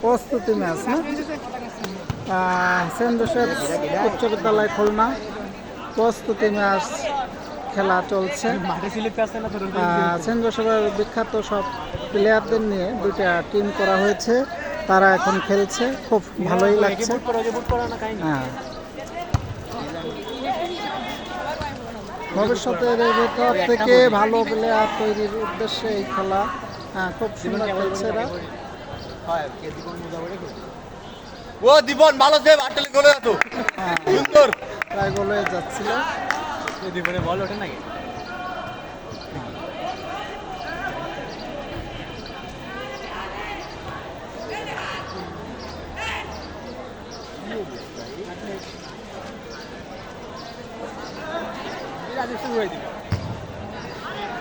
প্রস্তুতি ম্যাচ না Saint Joseph উচ্চ বিদ্যালয় খুলনা প্রস্তুতি ম্যাচ খেলা চলছে। সেন্ট জোসেফের বিখ্যাত সব প্লেয়ারদের নিয়ে দুইটা টিম করা হয়েছে, তারা এখন খেলছে, খুব ভালোই লাগছে। হ্যাঁ, ভবিষ্যতের ভেতর থেকে ভালো প্লেয়ার তৈরির উদ্দেশ্যে এই খেলা। হ্যাঁ, খুব সুন্দর খেলছে এরা। ও দিবন ভালো সেভ আটলে গোলে যেত সুন্দর প্রায় গোল হয়ে যাচ্ছিল। দিবনে বল ওঠে নাকি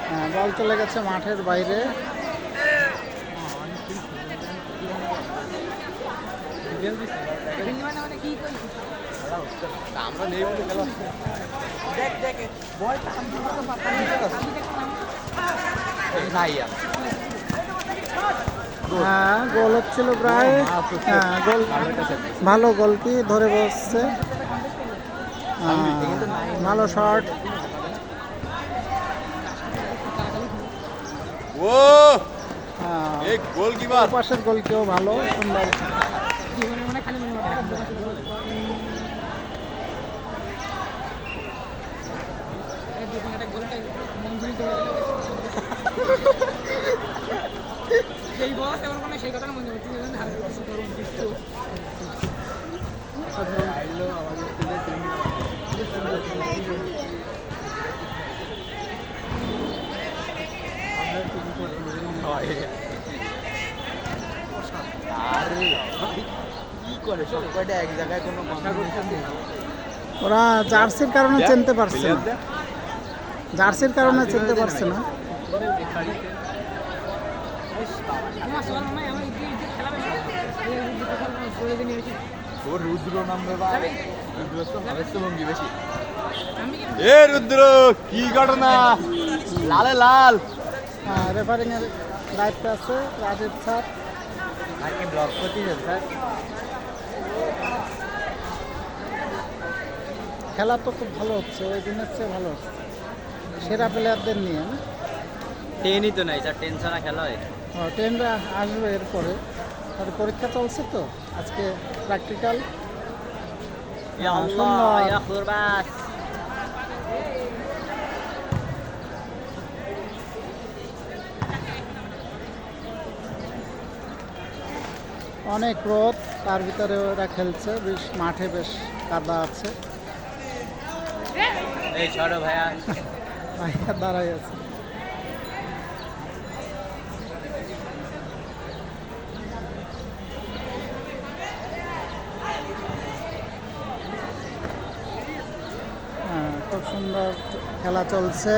হ্যাঁ, বল চলে গেছে মাঠের বাইরে। আমরা নেই বলে খেলা হ্যাঁ, গোল হচ্ছিল প্রায়। হ্যাঁ, গোল ভালো, গোলকি ধরে বসছে, ভালো শট। ও এই গোলকিপার পাশের গোলকিও ভালো, সুন্দর। এক জায়গায় কোনো ওরা জার্সির কারণে চিনতে পারছে না, জার্সির কারণে চিনতে পারছে না। রুদ্র নামবে বেশি। এ রুদ্র কি ঘটনা, লালে লাল। রেফারিং এর দায়িত্ব আছে রাজীব স্যার। ব্লক করতেছেন স্যার। খেলা তো খুব ভালো হচ্ছে, ওই দিনের চেয়ে ভালো হচ্ছে, সেরা প্লেয়ারদের নিয়ে না। টেনই তো নাই স্যার, টেন ছাড়া খেলা হয়। ট্রেনরা আসবে এরপরে, তাদের পরীক্ষা চলছে তো আজকে, প্র্যাকটিক্যাল। অনেক রোদ, তার ভিতরে ওরা খেলছে, বেশ মাঠে বেশ কাদা আছে। এই ছোট ভাইয়া ভাইয়া দাঁড়াই আছে। হ্যাঁ, খুব সুন্দর খেলা চলছে।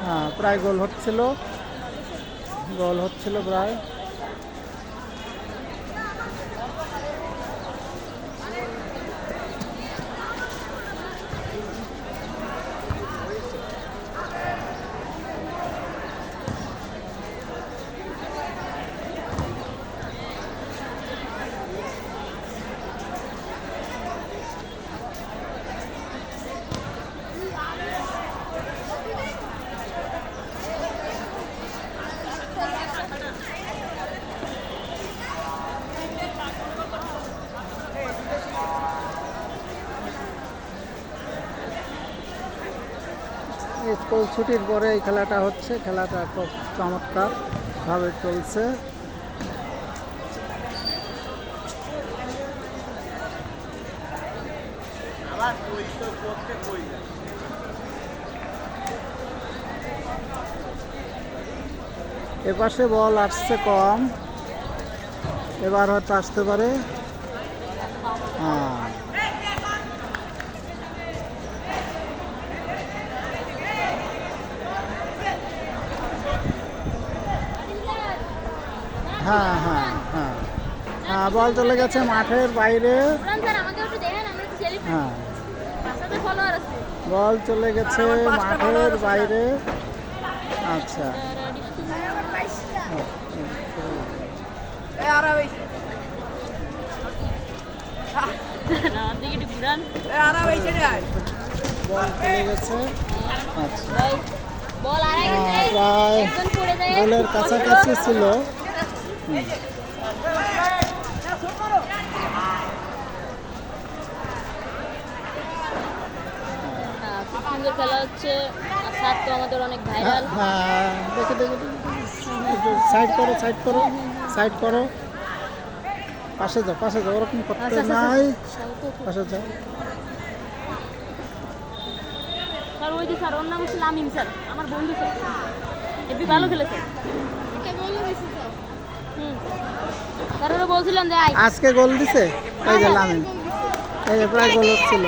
হ্যাঁ, প্রায় গোল হচ্ছিল প্রায়। স্কুল ছুটির পরে এই খেলাটা হচ্ছে, খেলাটা খুব চমৎকার ভাবে চলছে। এপাশে বল আসছে কম, এবার হয়তো আসতে পারে। হ্যাঁ, হ্যাঁ হ্যাঁ হ্যাঁ হ্যাঁ, বল চলে গেছে মাঠের বাইরে। হ্যাঁ, বল চলে গেছে মাঠের বাইরে। আচ্ছা, বল চলে গেছে। আচ্ছা, প্রায় গোলের কাছাকাছি ছিল। খুব সুন্দর খেলা হচ্ছে। আর সাত তো আমাদের অনেক ভাইরাল। হ্যাঁ, দেখে দেখে সাইড করো, সাইড করো, সাইড করো। পাশে যাও, পাশে যাও, ওরকম করতে নাই। পাশে যাও। স্যার ওই যে স্যার ওর নাম হচ্ছে লামিম স্যার, আমার বন্ধু স্যার, হেবি ভালো খেলেছে। স্যার ওরা বলছিলাম যে আজকে গোল দিছে, এই যে লামিন, এই যে প্রায় গোল হচ্ছিল,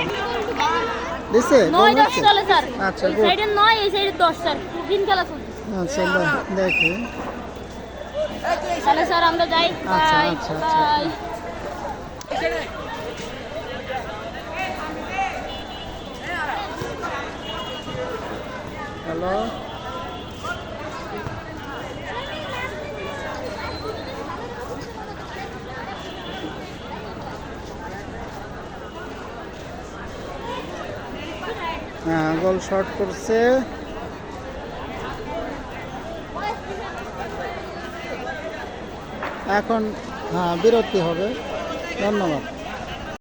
দিছে গোল 9-10 হচ্ছে। চলে স্যার। আচ্ছা, এই good. সাইডে 9, এই সাইডে 10 স্যার, দিন খেলা চলছে। আচ্ছা, দেখি। তাহলে স্যার আমরা যাই। আচ্ছা, বাই আচ্ছা, আচ্ছা। বাই। হ্যালো, হ্যাঁ, গোল শট করছে। এখন হ্যাঁ, বিরতি হবে। ধন্যবাদ।